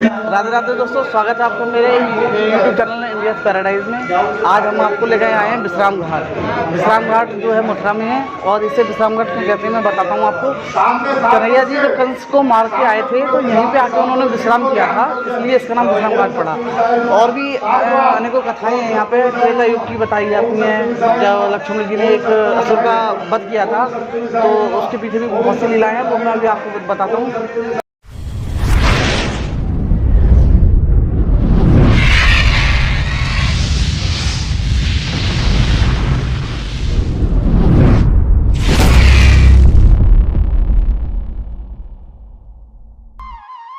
राधे राधे दोस्तों, स्वागत है आपको मेरे यूट्यूब चैनल इंडिया पैराडाइज में। आज हम आपको लेकर आए हैं विश्राम घाट। विश्राम घाट जो है मथुरा में है और इसे विश्राम घाट क्यों कहते हैं मैं बताता हूँ आपको। कन्हैया जी जब कंस को मार के आए थे तो यहीं पे आके उन्होंने विश्राम किया था, इसलिए इसका नाम विश्राम घाट पड़ा। और भी अनेकों कथाएँ हैं यहाँ पे, त्रेता युग की बताई जाती हैं। जब लक्ष्मण जी ने एक असुर का वध किया था तो उसके पीछे भी बहुत सी लीलाएँ हैं, वो मैं अभी आपको बताता हूँ।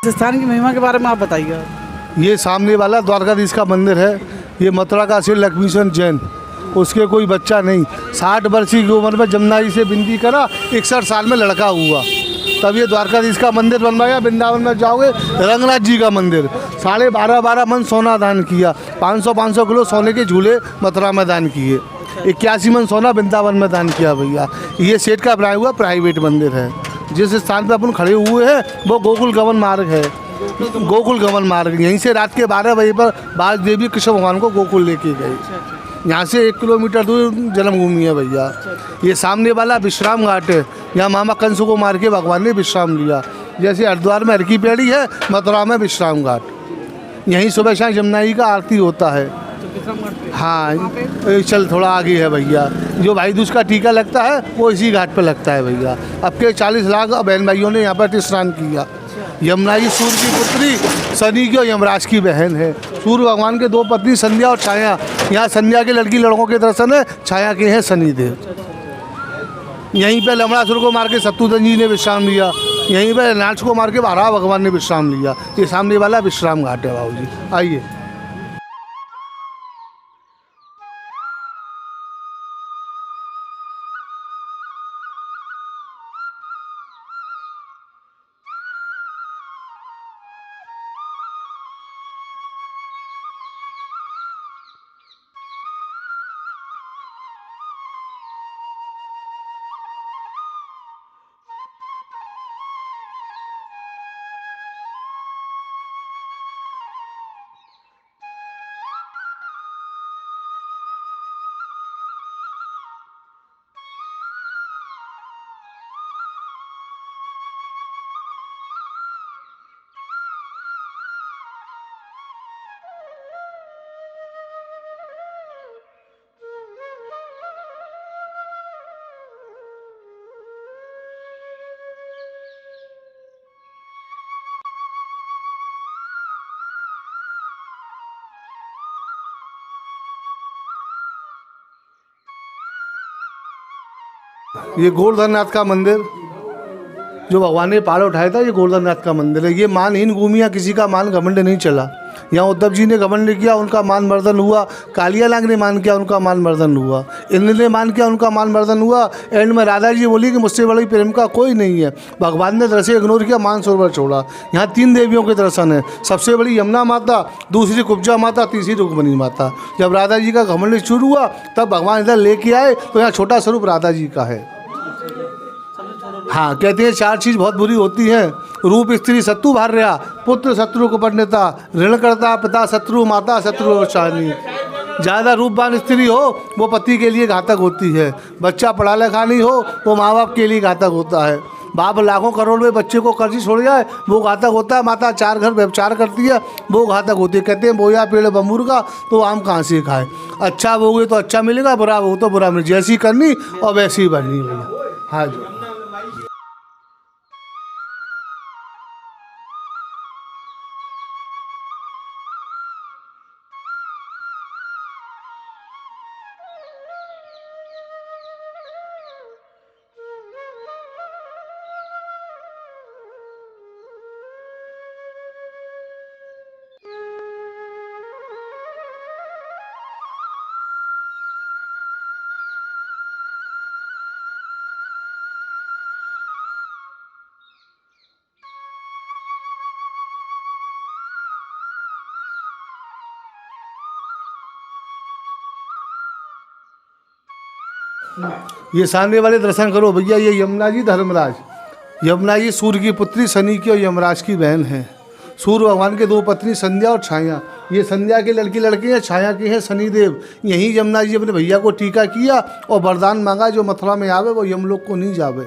इस स्थान की महिमा के बारे में आप बताइए। ये सामने वाला द्वारकाधीश का मंदिर है। ये मथुरा का श्री लक्ष्मीचंद जैन, उसके कोई बच्चा नहीं, 60 वर्ष की उम्र में जमुना जी से विनती करा, 61 साल में लड़का हुआ, तब ये द्वारकाधीश का मंदिर बनवाया। वृंदावन में जाओगे रंगनाथ जी का मंदिर, 12.5 मन सोना दान किया, 500 किलो सोने के झूले मथुरा में दान किए, 81 मन सोना वृंदावन में दान किया भैया। ये सेठ का बनाया हुआ प्राइवेट मंदिर है। जिस स्थान पर अपन खड़े हुए हैं वो गोकुल गमन मार्ग है। गोकुल गमन मार्ग, यहीं से रात के 12 बजे पर बाल देवी कृष्ण भगवान को गोकुल लेके गए। यहाँ से 1 किलोमीटर दूर जन्मभूमि है भैया। ये सामने वाला विश्राम घाट है, यहाँ मामा कंस को मार के भगवान ने विश्राम लिया। जैसे हरिद्वार में हर की पेड़ी है, मथुरा में विश्राम घाट। यहीं सुबह शाम जमुना जी का आरती होता है। हाँ, चल थोड़ा आगे है भैया। जो भाई दूज का टीका लगता है वो इसी घाट पर लगता है भैया। अब के 40 लाख बहन भाइयों ने यहाँ पर स्नान किया। यमुना जी सूर्य की पुत्री, शनि की और यमराज की बहन है। सूर्य भगवान के 2 पत्नी संध्या और छाया। यहाँ संध्या के लड़की लड़कों के दर्शन है, छाया के हैं शनिदेव। यहीं पर लमड़ासुर को मार के शत्रुघ्न जी ने विश्राम लिया। यहीं पर नाच को मार के वराह भगवान ने विश्राम लिया। ये सामने वाला विश्राम घाट है बाबू जी, आइए। ये गोवर्धननाथ का मंदिर जो भगवान ने पहाड़ उठाया था, ये गोवर्धननाथ का मंदिर है। ये मानहीन भूमि, किसी का मान घमंड नहीं चला। यहाँ उद्धव जी ने घमंड किया, उनका मान मर्दन हुआ। कालिया नाग ने मान किया, उनका मान मर्दन हुआ। इंद्र ने मान किया, उनका मान मर्दन हुआ। एंड में राधा जी बोली कि मुझसे बड़ी प्रेम का कोई नहीं है। भगवान ने दृश्य इग्नोर किया, मान सरोवर छोड़ा। यहाँ 3 देवियों के दर्शन है। सबसे बड़ी यमुना माता, दूसरी कुब्जा माता, तीसरी रुक्मिणी माता। जब राधा जी का घमंड शुरू हुआ तब भगवान इधर लेके आए, तो यहाँ छोटा स्वरूप राधा जी का है। हाँ, कहते हैं 4 चीज़ बहुत बुरी होती हैं। रूप स्त्री शत्रु भार्या, पुत्र शत्रु को परिणता, ऋण करता पिता शत्रु, माता शत्रु शानी। ज़्यादा रूपवान स्त्री हो वो पति के लिए घातक होती है। बच्चा पढ़ा लिखा नहीं हो वो माँ बाप के लिए घातक होता है। बाप लाखों करोड़ में बच्चे को कर्ज छोड़ जाए वो घातक होता है। माता 4 घर व्यभिचार करती है वो घातक होती है। कहते हैं बोया पेड़ बम्बूर का तो आम कहाँ से खाए। अच्छा बोगे तो अच्छा मिलेगा, बुरा बोगे तो बुरा मिलेगा। जैसी करनी और वैसी बननी भैया। हाँ जी। ये सामने वाले दर्शन करो भैया। ये यमुना जी धर्मराज, यमुना जी सूर्य की पुत्री, शनि की और यमराज की बहन है। सूर्य भगवान के दो पत्नी संध्या और छाया, ये संध्या के लड़के हैं, छाया के हैं शनिदेव। यहीं यमुना जी अपने भैया को टीका किया और वरदान मांगा, जो मथुरा में आवे वो यमलोक को नहीं जावे।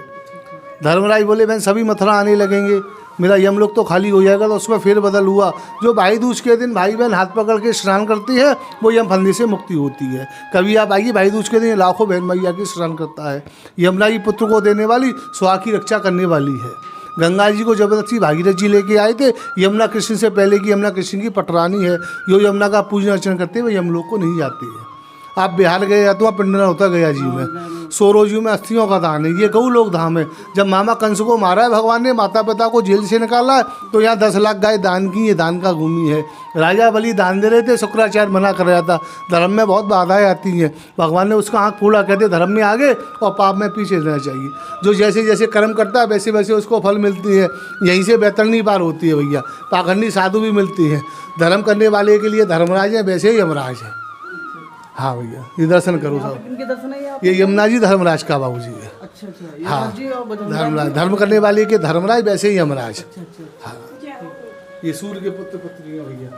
धर्मराज बोले बहन सभी मथुरा आने लगेंगे, मेरा यमलोक तो खाली हो जाएगा। तो उसमें फिर बदल हुआ, जो भाई दूज के दिन भाई बहन हाथ पकड़ के स्नान करती है वो यम फंदे से मुक्ति होती है। कभी आप आइए, भाई दूज के दिन लाखों बहन मैया की स्नान करता है। यमुना जी पुत्र को देने वाली, सुहा की रक्षा करने वाली है। गंगा जी को जबरदस्ती भागीरथ जी लेके आए थे, यमुना कृष्ण से पहले की यमुना कृष्ण की पटरानी है। जो यमुना का पूजन अर्चन करते हुए यमलोक को नहीं जाती है। आप बिहार गए या तो वहाँ पिंडदान होता गया जी में, सोरोजू में अस्थियों का दान है, ये गऊ लोक धाम है। जब मामा कंस को मारा है भगवान ने, माता पिता को जेल से निकाला है, तो यहाँ 10 लाख गाय दान की, ये दान का भूमि है। राजा बलि दान दे रहे थे, शुक्राचार्य मना कर रहा था। धर्म में बहुत बाधाएं आती हैं, भगवान ने उसका आँख फोड़ा, कहते धर्म में आगे और पाप में पीछे रहना चाहिए। जो जैसे जैसे कर्म करता है वैसे वैसे उसको फल मिलती है। यहीं से बैतरणी पार होती है भैया, पाखंडी साधु भी मिलती है। धर्म करने वाले के लिए धर्मराज है, वैसे ही यमराज है। हाँ भैया, ये दर्शन करो साहब। इनके दर्शन है आप? ये यमुना जी धर्मराज का बाबू जी है। अच्छा, हाँ, जी और बजरंग धर्मराज, धर्म करने वाले के धर्मराज, वैसे ही यमराज। अच्छा। हाँ, ये सूर्य के पुत्र पुत्री हैं भैया।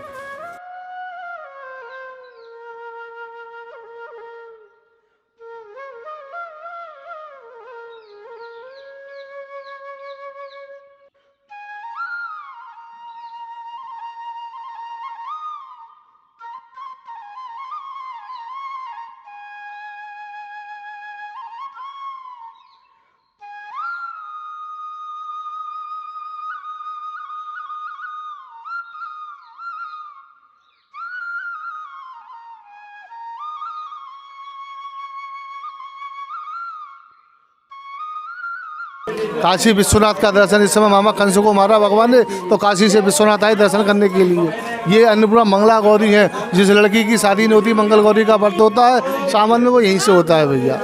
काशी विश्वनाथ का दर्शन, इस समय मामा कंस को मारा भगवान ने, तो काशी से विश्वनाथ आए दर्शन करने के लिए। ये अन्नपूर्णा मंगला गौरी है, जिस लड़की की शादी नहीं होती मंगल गौरी का व्रत होता है सावन में, वो यहीं से होता है भैया।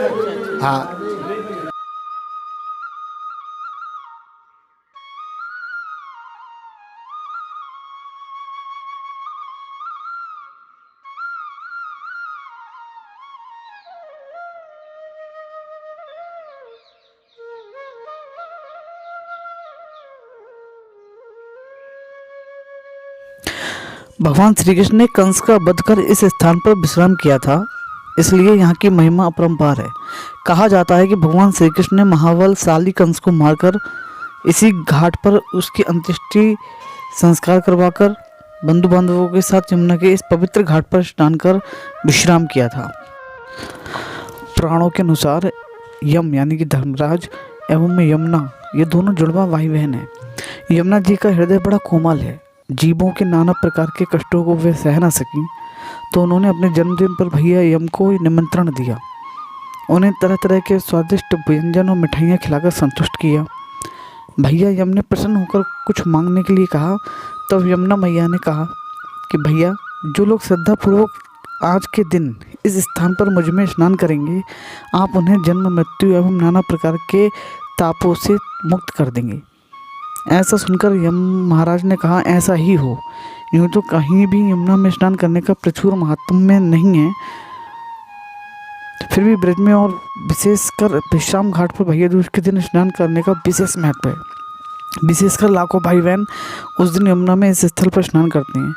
हाँ, भगवान श्री कृष्ण ने कंस का वध कर इस स्थान पर विश्राम किया था, इसलिए यहाँ की महिमा अपरंपार है। कहा जाता है कि भगवान श्री कृष्ण ने महाबलशाली कंस को मारकर इसी घाट पर उसकी अंत्येष्टि संस्कार करवाकर बंधु बांधवों के साथ यमुना के इस पवित्र घाट पर स्नान कर विश्राम किया था। पुराणों के अनुसार यम यानी कि धर्मराज एवं यमुना ये दोनों जुड़वा भाई बहन हैं। यमुना जी का हृदय बड़ा कोमल है, जीवों के नाना प्रकार के कष्टों को वे सह न सकीं, तो उन्होंने अपने जन्मदिन पर भैया यम को निमंत्रण दिया। उन्हें तरह तरह के स्वादिष्ट व्यंजन और मिठाइयाँ खिलाकर संतुष्ट किया। भैया यम ने प्रसन्न होकर कुछ मांगने के लिए कहा, तब यमुना मैया ने कहा कि भैया, जो लोग श्रद्धापूर्वक आज के दिन इस स्थान पर मुझ में स्नान करेंगे, आप उन्हें जन्म मृत्यु एवं नाना प्रकार के तापों से मुक्त कर देंगे। ऐसा सुनकर यम महाराज ने कहा, ऐसा ही हो। यूँ तो कहीं भी यमुना में स्नान करने का प्रचुर महात्म्य नहीं है, फिर भी ब्रज में और विशेषकर विश्राम घाट पर भैया दूज के दिन स्नान करने का विशेष महत्व है। विशेषकर लाखों भाई बहन उस दिन यमुना में इस स्थल पर स्नान करते हैं।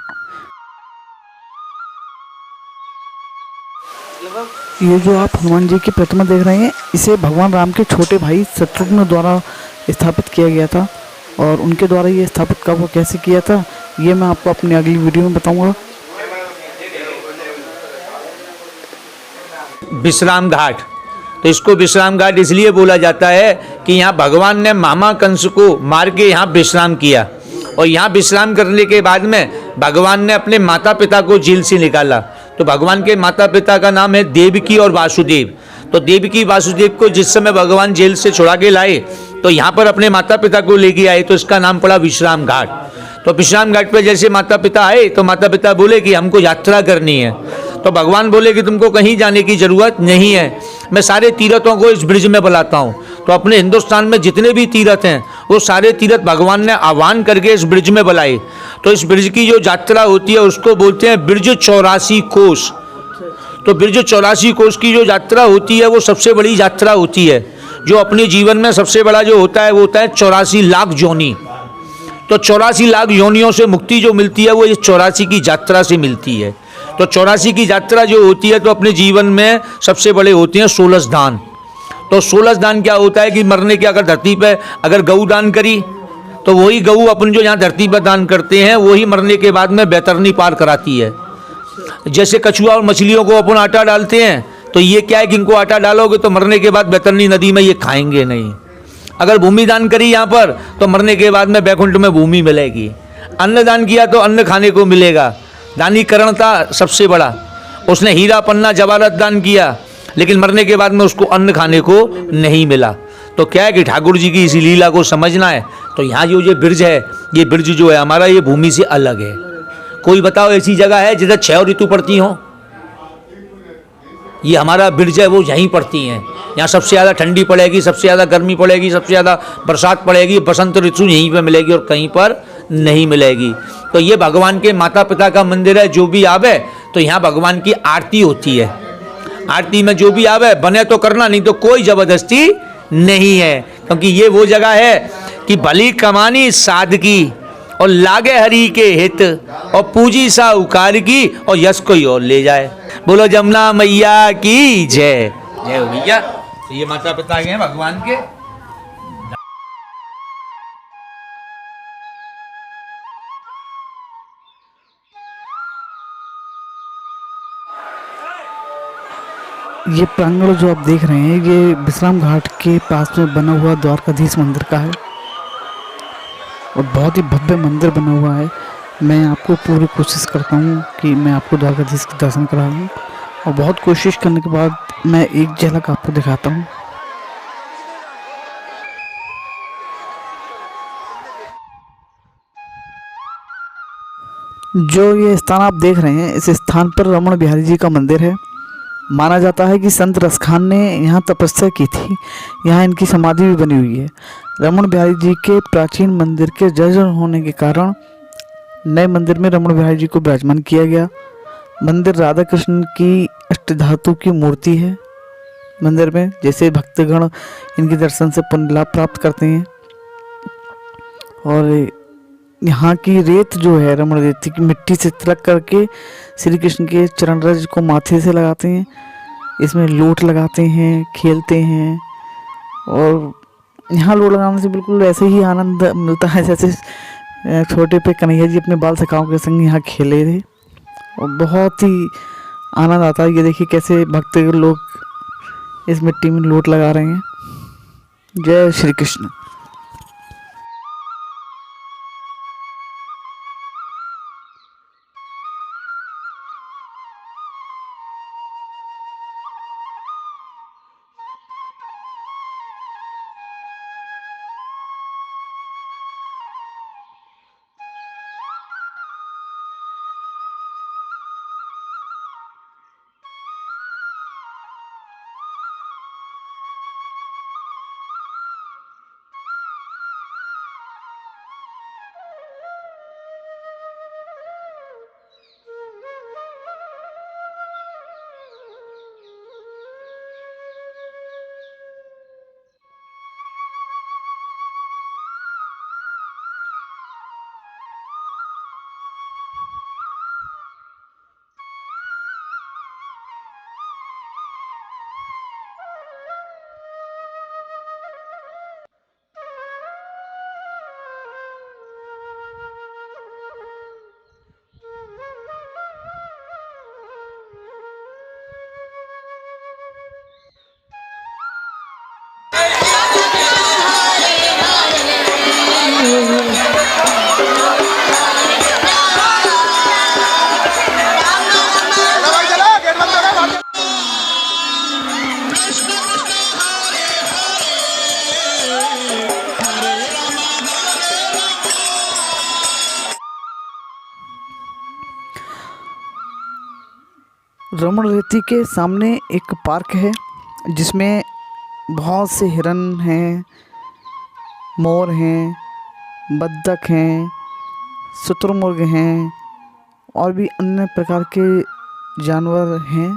ये जो आप हनुमान जी की प्रतिमा देख रहे हैं, इसे भगवान राम के छोटे भाई शत्रुघ्न द्वारा स्थापित किया गया था, और उनके द्वारा ये स्थापित कब और कैसे किया था ये मैं आपको अपनी अगली वीडियो में बताऊंगा। विश्राम घाट, तो इसको विश्राम घाट इसलिए बोला जाता है कि यहाँ भगवान ने मामा कंस को मार के यहाँ विश्राम किया, और यहाँ विश्राम करने के बाद में भगवान ने अपने माता पिता को जेल से निकाला। तो भगवान के माता पिता का नाम है देवकी और वासुदेव। तो देवकी वासुदेव को जिस समय भगवान जेल से छुड़ा के लाए, तो यहाँ पर अपने माता पिता को लेके आए, तो इसका नाम पड़ा विश्राम घाट। तो विश्राम घाट पर जैसे माता पिता आए, तो माता पिता बोले कि हमको यात्रा करनी है। तो भगवान बोले कि तुमको कहीं जाने की जरूरत नहीं है, मैं सारे तीर्थों को इस ब्रिज में बुलाता हूँ। तो अपने हिंदुस्तान में जितने भी तीर्थ हैं, वो सारे तीर्थ भगवान ने आह्वान करके इस ब्रिज में बुलाए। तो इस ब्रिज की जो यात्रा होती है उसको बोलते हैं ब्रिज 84 कोस। तो ब्रिज 84 कोस की जो यात्रा होती है वो सबसे बड़ी यात्रा होती है। जो अपने जीवन में सबसे बड़ा जो होता है वो होता है 84 लाख जोनी। तो 84 लाख योनियों से मुक्ति जो मिलती है वो इस 84 की यात्रा से मिलती है। तो 84 की यात्रा जो होती है तो अपने जीवन में सबसे बड़े होते हैं 16 दान। तो 16 दान क्या होता है कि मरने के अगर धरती पे अगर गऊ दान करी तो वही गऊ अपन जो यहाँ धरती पर दान करते हैं वही मरने के बाद में बैतरनी पार कराती है। जैसे कछुआ और मछलियों को अपन आटा डालते हैं तो ये क्या है कि इनको आटा डालोगे तो मरने के बाद बैतरनी नदी में ये खाएंगे नहीं। अगर भूमि दान करी यहाँ पर तो मरने के बाद में बैकुंठ में भूमि मिलेगी। अन्न दान किया तो अन्न खाने को मिलेगा। दानीकरण था सबसे बड़ा। उसने हीरा पन्ना जवाहरात दान किया लेकिन मरने के बाद में उसको अन्न खाने को नहीं मिला। तो क्या है कि ठाकुर जी की इसी लीला को समझना है। तो यहाँ जो ये ब्रिज है, ये ब्रिज जो है हमारा, ये भूमि से अलग है। कोई बताओ ऐसी जगह है जिधर 6 ऋतु पड़ती हो? ये हमारा ब्रिज है वो यहीं पड़ती हैं। यहाँ सबसे ज़्यादा ठंडी पड़ेगी, सबसे ज़्यादा गर्मी पड़ेगी, सबसे ज़्यादा बरसात पड़ेगी, बसंत ऋतु यहीं पे मिलेगी और कहीं पर नहीं मिलेगी। तो ये भगवान के माता पिता का मंदिर है। जो भी आवे तो यहाँ भगवान की आरती होती है। आरती में जो भी आवे बने तो करना, नहीं तो कोई ज़बरदस्ती नहीं है। क्योंकि ये वो जगह है कि भली कमानी सादगी और लागे हरि के हित और पूजी साहूकार की और यश कोई और ले जाए। बोलो जमुना मैया की जय। जय हो भैया। तो ये माता पिता हैं भगवान के। ये प्रांगण जो आप देख रहे हैं ये विश्राम घाट के पास में बना हुआ द्वारकाधीश मंदिर का है और बहुत ही भव्य मंदिर बना हुआ है। मैं आपको पूरी कोशिश करता हूँ कि मैं आपको द्वारकाधीश के दर्शन करा दूँ और बहुत कोशिश करने के बाद मैं एक झलक आपको दिखाता हूँ। जो ये स्थान आप देख रहे हैं इस स्थान पर रमण बिहारी जी का मंदिर है। माना जाता है कि संत रसखान ने यहाँ तपस्या की थी। यहाँ इनकी समाधि भी बनी हुई है। रमण बिहारी जी के प्राचीन मंदिर के जर्जर होने के कारण नए मंदिर में रमण बिहारी जी को विराजमान किया गया। मंदिर राधा कृष्ण की अष्टधातु की मूर्ति है। मंदिर में जैसे भक्तगण इनके दर्शन से पुण्य लाभ प्राप्त करते हैं। और यहाँ की रेत जो है रमण रेती की मिट्टी से तिलक करके श्री कृष्ण के चरण रज को माथे से लगाते हैं। इसमें लोट लगाते हैं, खेलते हैं और यहाँ लोट लगाने से बिल्कुल ऐसे ही आनंद मिलता है जैसे छोटे पे कन्हैया जी अपने बाल सखाओं के संग यहाँ खेले थे और बहुत ही आनंद आता है। ये देखिए कैसे भक्त लोग इस मिट्टी में लोट लगा रहे हैं। जय श्री कृष्ण। रमण रेती के सामने एक पार्क है जिसमें बहुत से हिरन हैं, मोर हैं, बत्तख हैं, शुतुरमुर्ग हैं और भी अन्य प्रकार के जानवर हैं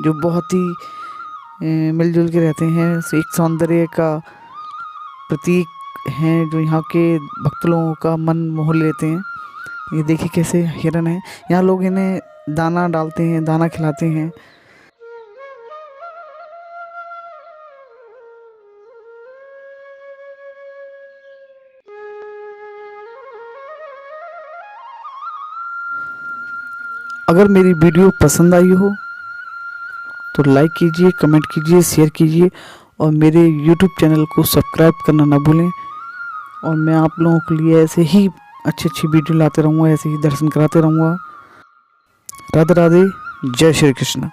जो बहुत ही मिलजुल के रहते हैं। एक सौंदर्य का प्रतीक हैं जो यहाँ के भक्त लोगों का मन मोह लेते हैं। ये देखिए कैसे हिरन है, यहाँ लोग इन्हें दाना डालते हैं, दाना खिलाते हैं। अगर मेरी वीडियो पसंद आई हो तो लाइक कीजिए, कमेंट कीजिए, शेयर कीजिए और मेरे YouTube चैनल को सब्सक्राइब करना ना भूलें। और मैं आप लोगों के लिए ऐसे ही अच्छी वीडियो लाते रहूँगा, ऐसे ही दर्शन कराते रहूँगा। राधे राधे, जय श्री कृष्ण।